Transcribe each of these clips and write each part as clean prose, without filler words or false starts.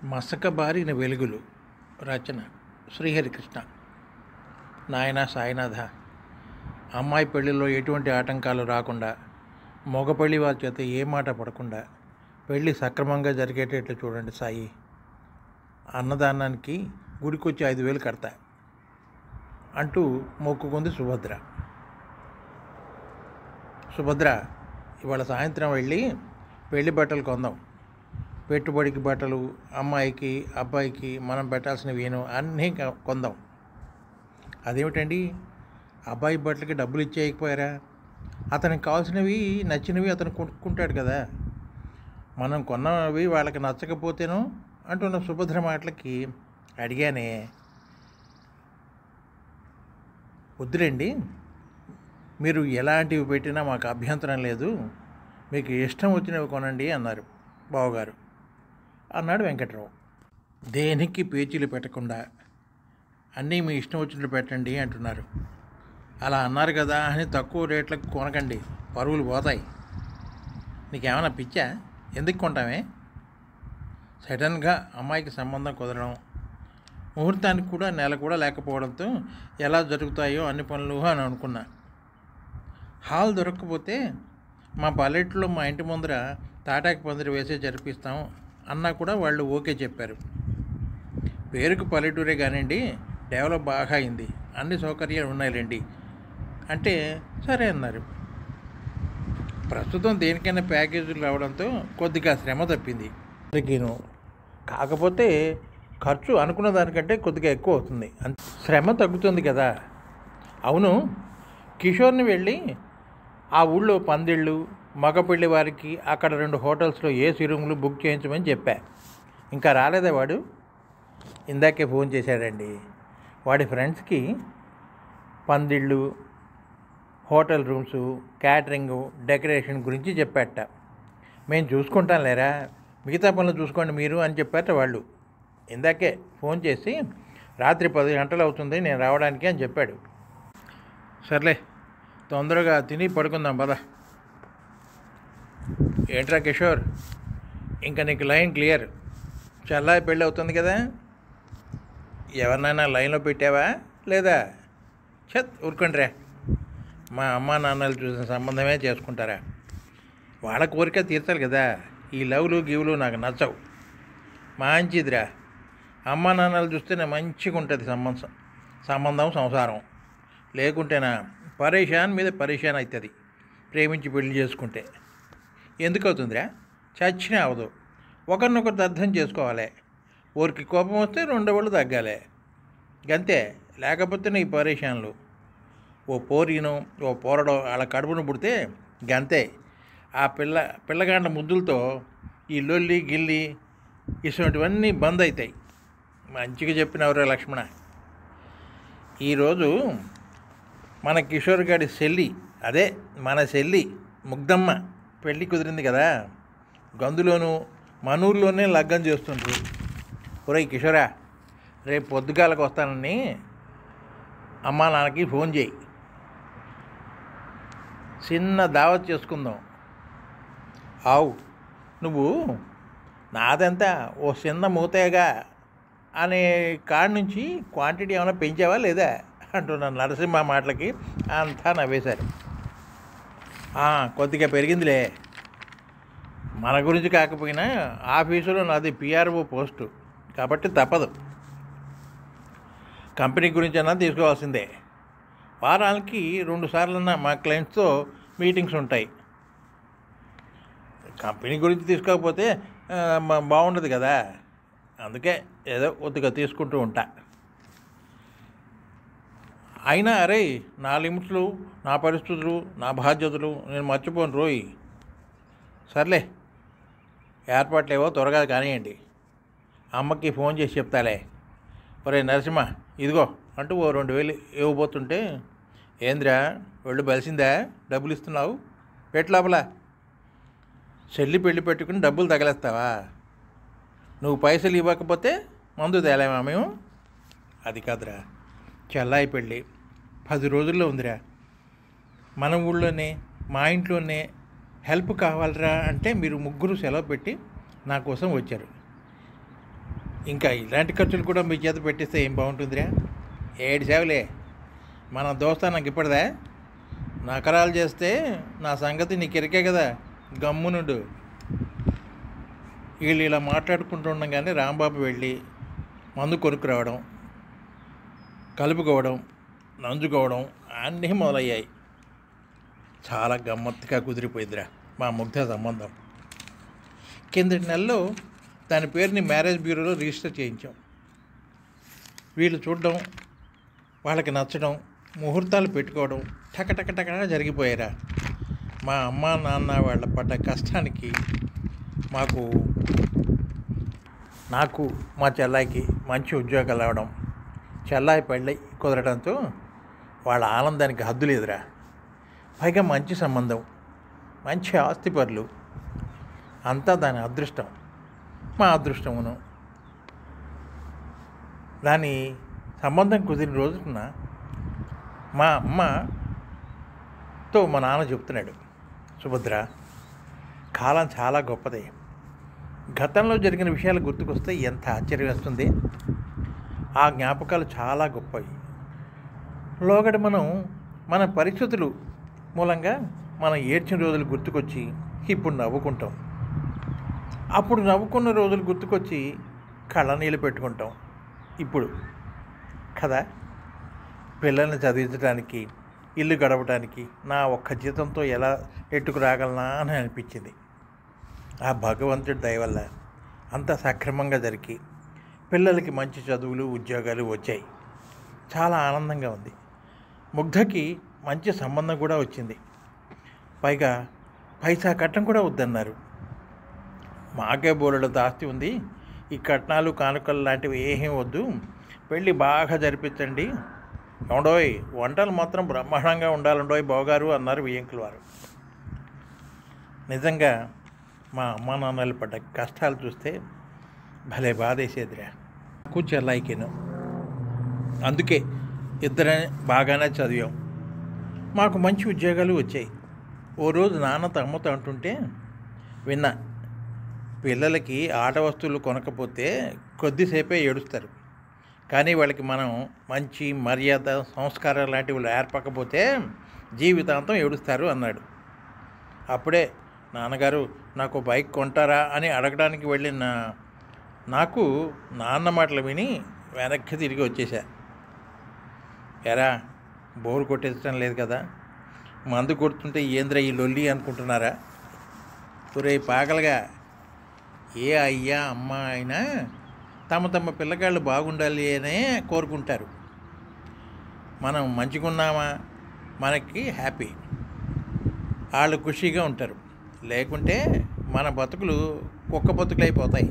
మసకబారిన వెలుగులు. రచన శ్రీహరికృష్ణ. నాయనా సాయినాథ, అమ్మాయి పెళ్లిలో ఎటువంటి ఆటంకాలు రాకుండా, మగ పెళ్లి వాళ్ళ చేత ఏ మాట పడకుండా పెళ్ళి సక్రమంగా జరిగేటట్లు చూడండి సాయి. అన్నదానానికి గుడికొచ్చి 5,000 కడతా అంటూ మొక్కుకుంది సుభద్ర. సుభద్ర, ఇవాళ సాయంత్రం వెళ్ళి పెళ్లి బట్టలు కొందాం. పెట్టుబడికి బట్టలు, అమ్మాయికి అబ్బాయికి మనం పెట్టాల్సినవి అన్నీ కొందాం. అదేమిటండి, అబ్బాయి బట్టలకి డబ్బులు ఇచ్చేయకపోయారా? అతనికి కావాల్సినవి నచ్చినవి అతను కొనుక్కుంటాడు కదా. మనం కొన్నవి వాళ్ళకి నచ్చకపోతేనో అంటున్న సుభద్ర మాటలకి అడిగానే, వద్దులేండి, మీరు ఎలాంటివి పెట్టినా మాకు అభ్యంతరం లేదు, మీకు ఇష్టం వచ్చినవి కొనండి అన్నారు బావగారు. అన్నాడు వెంకట్రావు. దేనికి పేచీలు పెట్టకుండా అన్నీ మీ ఇష్టం వచ్చినట్టు పెట్టండి అంటున్నారు. అలా అన్నారు కదా అని తక్కువ రేట్లకు కొనకండి, పరువులు పోతాయి. నీకేమైనా పిచ్చా? ఎందుకు కొంటామే? సడన్గా అమ్మాయికి సంబంధం కుదరడం, ముహూర్తానికి కూడా నెల కూడా లేకపోవడంతో ఎలా జరుగుతాయో అన్ని పనులు అని అనుకున్నా. హాల్ దొరక్కపోతే మా పల్లెట్లో మా ఇంటి ముందర తాటాకి పందిరి వేసే జరిపిస్తాం అన్నా కూడా వాళ్ళు ఓకే చెప్పారు. పేరుకు పల్లెటూరే కానివ్వండి, డెవలప్ బాగా అయింది, అన్ని సౌకర్యాలు ఉన్నాయిలేండి అంటే సరే అన్నారు. ప్రస్తుతం దేనికైనా ప్యాకేజీలు రావడంతో కొద్దిగా శ్రమ తప్పింది. కాకపోతే ఖర్చు అనుకున్న దానికంటే కొద్దిగా ఎక్కువ అవుతుంది, శ్రమ తగ్గుతుంది కదా. అవును, కిషోర్ని వెళ్ళి ఆ ఊళ్ళో పందిళ్ళు, మగపెళ్లి వారికి అక్కడ 2 హోటల్స్లో ఏసీ రూములు బుక్ చేయించమని చెప్పా. ఇంకా రాలేదా వాడు? ఇందాకే ఫోన్ చేశాడండి. వాడి ఫ్రెండ్స్కి పందిళ్ళు, హోటల్ రూమ్స్, క్యాటరింగు, డెకరేషన్ గురించి చెప్పాట. మేము చూసుకుంటాం లేరా, మిగతా పనులు చూసుకోండి మీరు అని చెప్పారట వాళ్ళు. ఇందాకే ఫోన్ చేసి రాత్రి 10 గంటలు అవుతుంది నేను రావడానికి అని చెప్పాడు. సర్లే, తొందరగా తిని పడుకుందాం పద. ఏంట్రా కిషోర్, ఇంకా నీకు లైన్ క్లియర్. చల్లాయి పెళ్ళి అవుతుంది కదా, ఎవరినైనా లైన్లో పెట్టావా లేదా? ఊరుకోండిరా, మా అమ్మా నాన్నలు చూసిన సంబంధమే చేసుకుంటారా? వాళ్ళ కోరిక తీర్చాలి కదా. ఈ లవ్లు గివ్లు నాకు నచ్చవు. మంచిదిరా, అమ్మా నాన్నలు చూస్తేనే మంచిగా ఉంటుంది సంబంధం సంసారం. లేకుంటేనా పరేషాన్ మీద పరేషాన్ అవుతుంది. ప్రేమించి పెళ్లి చేసుకుంటే ఎందుకు అవుతుందిరా? చచ్చినా అవదు. ఒకరినొకరు అర్థం చేసుకోవాలి. ఊరికి కోపం వస్తే 2 వాళ్ళు తగ్గాలి, గంతే. లేకపోతే నీ పరేషాన్లు. ఓ పోరీను ఓ పోరడో వాళ్ళ కడుపును పుడితే గంతే. ఆ పిల్లగాండ్ల ముద్దులతో ఈ లొల్లి గిల్లి ఇటువంటివన్నీ బంద్ అవుతాయి. మంచిగా చెప్పినవరే లక్ష్మణ. ఈరోజు మన కిషోర్ గారి చెల్లి, అదే మన చెల్లి ముగ్ధమ్మ పెళ్ళి కుదిరింది కదా. గందులోనూ మనూరులోనే లగ్గం చేస్తుండ్రు. ఒరేయ్ కిషోరా, రేపు పొద్దుగాలకు వస్తానని అమ్మా నాన్నకి ఫోన్ చేయి. చిన్న దావత్ చేసుకుందాం. ఆవు, నువ్వు నాదంతా ఓ చిన్న మూతేగా అనే కాడి నుంచి క్వాంటిటీ ఏమైనా పెంచావా లేదా అంటున్నాను. నరసింహ మాటలకి అంతా నవ్వేశారు. కొద్దిగా పెరిగిందిలే. మన గురించి కాకపోయినా ఆఫీసులో నాది పిఆర్ఓ పోస్టు కాబట్టి తప్పదు. కంపెనీ గురించి అన్నా తీసుకోవాల్సిందే. వారానికి 2 సార్లన్నా మా క్లయింట్స్తో మీటింగ్స్ ఉంటాయి. కంపెనీ గురించి తీసుకోకపోతే బాగుండదు కదా. అందుకే ఏదో కొద్దిగా తీసుకుంటూ ఉంటా. అయినా అరే, నా లిమిట్స్లు, నా పరిస్థితులు, నా బాధ్యతలు నేను మర్చిపోను రోయ్. సర్లే, ఏర్పాట్లు ఏవో త్వరగా కానివ్వండి. అమ్మకి ఫోన్ చేసి చెప్తాలే. ఒరే నరసింహ, ఇదిగో అంటూ ఓ 2,000 ఇవ్వబోతుంటే, ఏంద్రా ఒళ్ళు బలిసిందా, డబ్బులు ఇస్తున్నావు, పెట్టి లోపల. చెల్లి పెళ్ళి పెట్టుకుని డబ్బులు తగలేస్తావా? నువ్వు పైసలు ఇవ్వకపోతే మందు తేలేమా మేము? అది కాదురా, చెల్లాయి పెళ్ళి 10 రోజుల్లో ఉందిరా. మన ఊళ్ళోనే మా ఇంట్లోనే హెల్ప్ కావాలరా అంటే మీరు 3 సెలవు పెట్టి నా కోసం వచ్చారు. ఇంకా ఇలాంటి ఖర్చులు కూడా మీ చేత పెట్టిస్తే ఏం బాగుంటుందిరా? ఏడు సేవలే మన దోస్తా నాకు ఇప్పటిదా నకరాలు చేస్తే నా సంగతి నీకు ఎరికే కదా, గమ్మునుండు. వీళ్ళు ఇలా మాట్లాడుకుంటూ ఉండగానే రాంబాబు వెళ్ళి మందు కొనుక్కురావడం, కలుపుకోవడం, నంజుకోవడం అన్నీ మొదలయ్యాయి. చాలా గమ్మత్తుగా కుదిరిపోయిందిరా మా ముగ్ధ సంబంధం. కిందటి నెలలో దాని పేరుని మ్యారేజ్ బ్యూరోలో రిజిస్టర్ చేయించాం. వీళ్ళు చూడడం, వాళ్ళకి నచ్చడం, ముహూర్తాలు పెట్టుకోవడం టకటకటకగా జరిగిపోయారా. మా అమ్మ నాన్న వాళ్ళ పడ్డ కష్టానికి నాకు మా చెల్లాయికి మంచి ఉద్యోగాలు రావడం, చెల్లాయి పెళ్ళి కుదరడంతో వాళ్ళ ఆనందానికి హద్దు లేదురా. పైగా మంచి సంబంధం, మంచి ఆస్తిపరులు, అంతా దాని అదృష్టం, మా అదృష్టమును. దాని సంబంధం కుదిరిన రోజున మా అమ్మతో మా నాన్న చెప్తున్నాడు, సుభద్ర, కాలం చాలా గొప్పదే. గతంలో జరిగిన విషయాలు గుర్తుకొస్తే ఎంత ఆశ్చర్యం వేస్తుంది. ఆ జ్ఞాపకాలు చాలా గొప్పవి. లోగడ మన పరిస్థితులు మూలంగా మనం ఏడ్చిన రోజులు గుర్తుకొచ్చి ఇప్పుడు నవ్వుకుంటాం. అప్పుడు నవ్వుకున్న రోజులు గుర్తుకొచ్చి కళ్ళ నీళ్ళు పెట్టుకుంటాం ఇప్పుడు కదా. పిల్లల్ని చదివించడానికి, ఇల్లు గడపడానికి నా ఒక్క జీతంతో ఎలా నెట్టుకు రాగలనా అని అనిపించింది. ఆ భగవంతుడి దయ వల్ల అంత సక్రమంగా జరిగి పిల్లలకి మంచి చదువులు, ఉద్యోగాలు వచ్చాయి. చాలా ఆనందంగా ఉంది. ముగ్ధకి మంచి సంబంధం కూడా వచ్చింది. పైగా పైసా కట్నం కూడా వద్దన్నారు. మాకే బోలెడంత ఆస్తి ఉంది, ఈ కట్నాలు కానుకలు లాంటివి ఏమీ వద్దు, పెళ్ళి బాగా జరిపించండి ఏమండోయ్, వంటలు మాత్రం బ్రహ్మాండంగా ఉండాలండోయ్ బావగారు అన్నారు వియ్యంకుల వారు. నిజంగా మా అమ్మా నాన్నలు పడ్డ కష్టాలు చూస్తే భలే బాధేసేదిరా. నాకు చెల్లాయికేను. అందుకే ఇద్దరే బాగానే చదివాం, మాకు మంచి ఉద్యోగాలు వచ్చాయి. ఓ రోజు నాన్నతో అమ్మతో అంటుంటే విన్నా, పిల్లలకి ఆట వస్తువులు కొనకపోతే కొద్దిసేపే ఏడుస్తారు, కానీ వాళ్ళకి మనం మంచి మర్యాద, సంస్కారం లాంటివి ఏర్పకపోతే జీవితాంతం ఏడుస్తారు అన్నాడు. అప్పుడే నాన్నగారు నాకు బైక్ కొంటారా అని అడగడానికి వెళ్ళిన నాకు నాన్న మాటలు విని వెనక్కి తిరిగి వచ్చేసా. ఎరా, బోరు కొట్టేయడం లేదు కదా, మందు కొడుతుంటే ఏంద్ర ఈ లొల్లి అనుకుంటున్నారా? ఒరే పాగలగా, ఏ అయ్యా అమ్మ అయినా తమ పిల్లగాళ్ళు బాగుండాలి అనే కోరుకుంటారు. మనం మంచిగున్నామా మనకి హ్యాపీ, వాళ్ళు ఖుషీగా ఉంటారు. లేకుంటే మన బతుకులు కుక్క బతుకులు అయిపోతాయి.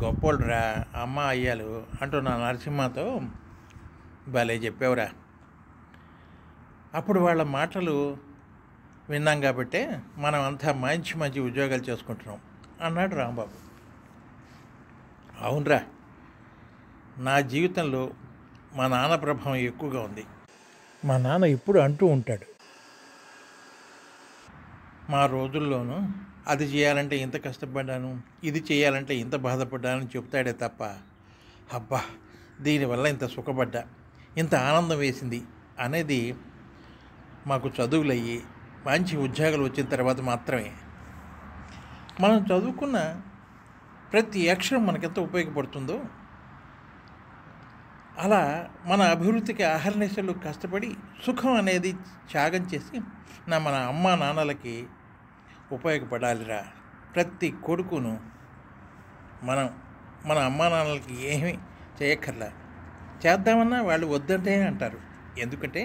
గొప్పోళ్ళురా అమ్మ అయ్యాలు అంటూ నా నరసింహతో భలే చెప్పేవరా. అప్పుడు వాళ్ళ మాటలు విన్నాం కాబట్టే మనం అంతా మంచి మంచి ఉద్యోగాలు చేసుకుంటున్నాం అన్నాడు రాంబాబు. అవునరా, నా జీవితంలో మా నాన్న ప్రభావం ఎక్కువగా ఉంది. మా నాన్న ఇప్పుడు అంటూ ఉంటాడు, మా రోజుల్లోనూ అది చేయాలంటే ఇంత కష్టపడ్డాను, ఇది చేయాలంటే ఇంత బాధపడ్డానని చెప్తాడే తప్ప, అబ్బా దీనివల్ల ఇంత సుఖపడ్డా, ఇంత ఆనందం వేసింది అనేది మాకు చదువులయ్యి మంచి ఉద్యోగాలు వచ్చిన తర్వాత మాత్రమే. మనం చదువుకున్న ప్రతి అక్షరం మనకెంత ఉపయోగపడుతుందో, అలా మన అభివృద్ధికి అహర్నిశలు కష్టపడి సుఖం అనేది త్యాగం చేసి మన అమ్మా నాన్నలకి ఉపయోగపడాలిరా. ప్రతి కొడుకును మన అమ్మా నాన్నలకి ఏమీ చేయక్కర్లా, చేద్దామన్నా వాళ్ళు వద్దంటే అంటారు. ఎందుకంటే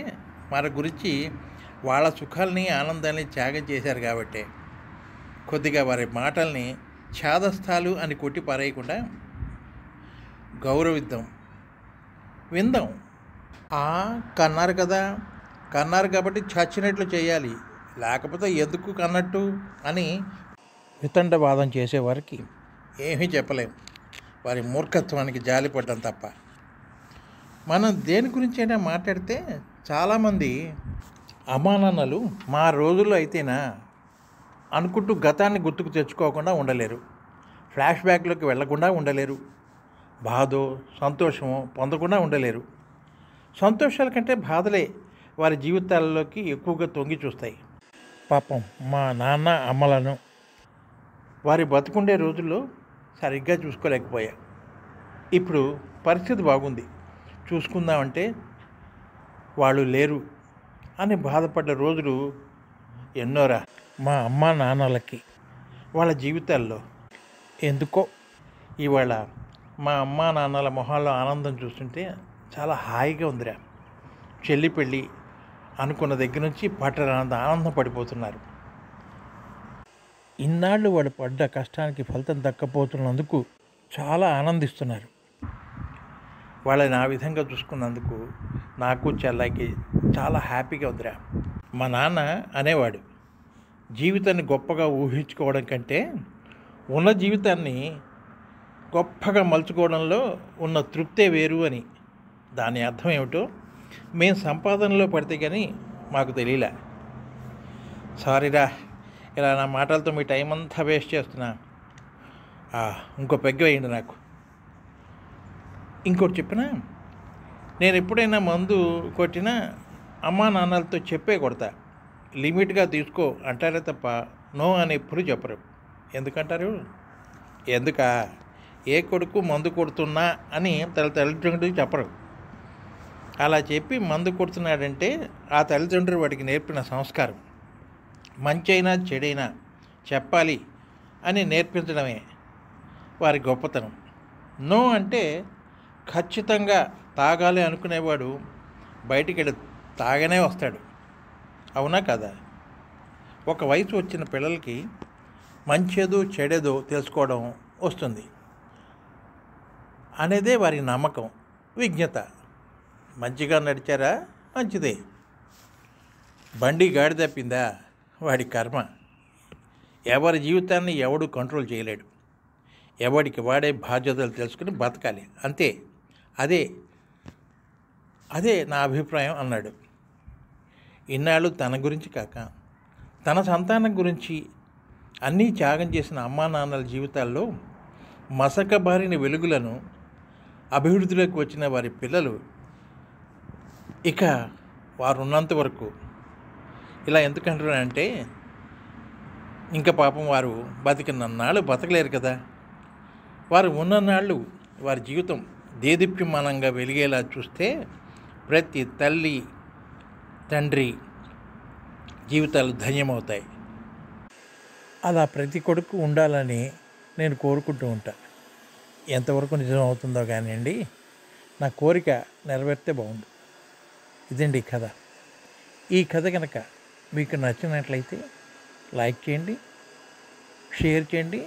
మన గురించి వాళ్ళ సుఖాలని, ఆనందాన్ని త్యాగం చేశారు కాబట్టి. కొద్దిగా వారి మాటల్ని ఛాదస్థాలు అని కొట్టి పారేయకుండా గౌరవిద్దాం, విందాం. కన్నారు కదా, కన్నారు కాబట్టి చచ్చినట్లు చేయాలి, లేకపోతే ఎందుకు కన్నట్టు అని వితండవాదం చేసేవారికి ఏమీ చెప్పలేం. వారి మూర్ఖత్వానికి జాలిపడ్డం తప్ప. మనం దేని గురించైనా మాట్లాడితే చాలామంది అమ్మానాన్నలు మా రోజుల్లో అయితేనా అనుకుంటూ గతాన్ని గుర్తుకు తెచ్చుకోకుండా ఉండలేరు, ఫ్లాష్ బ్యాక్లోకి వెళ్లకుండా ఉండలేరు. బాధో సంతోషమో పొందకుండా ఉండలేరు. సంతోషాల కంటే బాధలే వారి జీవితాల్లోకి ఎక్కువగా తొంగి చూస్తాయి. పాపం మా నాన్న అమ్మలను వారి బతుకుండే రోజుల్లో సరిగ్గా చూసుకోలేకపోయా. ఇప్పుడు పరిస్థితి బాగుంది, చూసుకుందామంటే వాళ్ళు లేరు అని బాధపడ్డ రోజులు ఎన్నోరా. మా అమ్మ నాన్నలకి వాళ్ళ జీవితాల్లో ఎందుకో ఇవాళ మా అమ్మ నాన్నల మొహాల్లో ఆనందం చూస్తుంటే చాలా హాయిగా ఉందిరా. చెల్లి పెళ్ళి అనుకున్న దగ్గర నుంచి పట్టరానంత ఆనందం పడిపోతున్నారు. ఇన్నాళ్ళు వాడు పడ్డ కష్టానికి ఫలితం దక్కపోతున్నందుకు చాలా ఆనందిస్తున్నారు. వాళ్ళని ఆ విధంగా చూసుకున్నందుకు నాకు చెల్లకి చాలా హ్యాపీగా ఉందిరా. మా నాన్న అనేవాడు, జీవితాన్ని గొప్పగా ఊహించుకోవడం కంటే ఉన్న జీవితాన్ని గొప్పగా మలుచుకోవడంలో ఉన్న తృప్తే వేరు అని. దాని అర్థం ఏమిటో మేము సంపాదనలో పడితే కానీ మాకు తెలియలే. సారీరా, ఇలా నా మాటలతో మీ టైం అంతా వేస్ట్ చేస్తున్నా. ఇంకో పెగ్గు వేయండి నాకు. ఇంకోటి చెప్పినా, నేను ఎప్పుడైనా మందు కొట్టినా అమ్మా నాన్నలతో చెప్పే కొడతా, లిమిట్గా తీసుకో అంటారే తప్ప నో అని ఎప్పుడు చెప్పరు. ఎందుకంటారు? ఎందుకా? ఏ కొడుకు మందు కొడుతున్నా అని తల్లిదండ్రులకు చెప్పరు. అలా చెప్పి మందు కొడుతున్నాడంటే ఆ తల్లిదండ్రులు వాడికి నేర్పిన సంస్కారం. మంచి అయినా చెడైనా చెప్పాలి అని నేర్పించడమే వారి గొప్పతనం. నో అంటే ఖచ్చితంగా తాగాలి అనుకునేవాడు బయటికి వెళ్ళి తాగనే వస్తాడు. అవునా కదా? ఒక వయసు వచ్చిన పిల్లలకి మంచేదో చెడేదో తెలుసుకోవడం వస్తుంది అనేదే వారి నమ్మకం, విజ్ఞత. మంచిగా నడిచారా మంచిదే, బండి గాడి తప్పిందా వాడి కర్మ. ఎవరి జీవితాన్ని ఎవడు కంట్రోల్ చేయలేడు. ఎవడికి వాడే బాధ్యతలు తెలుసుకుని బతకాలి, అంతే. అదే అదే నా అభిప్రాయం అన్నాడు. ఇన్నాళ్ళు తన గురించి కాక తన సంతానం గురించి అన్నీ త్యాగం చేసిన అమ్మా నాన్నల జీవితాల్లో మసకబారిన వెలుగులను అభివృద్ధిలోకి వచ్చిన వారి పిల్లలు ఇక వారు ఉన్నంత వరకు ఇలా ఎందుకంటున్నారంటే, ఇంకా పాపం వారు బతికినన్నాళ్ళు బతకలేరు కదా. వారు ఉన్ననాళ్ళు వారి జీవితం దేదీప్యమానంగా వెలిగేలా చూస్తే ప్రతి తల్లి తండ్రి జీవితాలు ధన్యమవుతాయి. అలా ప్రతి కొడుకు ఉండాలని నేను కోరుకుంటూ ఉంటాను. ఎంతవరకు నిజం అవుతుందో కానివ్వండి, నా కోరిక నెరవేరితే బాగుండు. ఇదండి కథ. ఈ కథ కనుక మీకు నచ్చినట్లయితే లైక్ చేయండి, షేర్ చేయండి,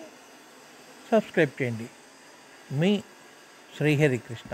సబ్స్క్రైబ్ చేయండి. మీ శ్రీహరి కృష్ణ.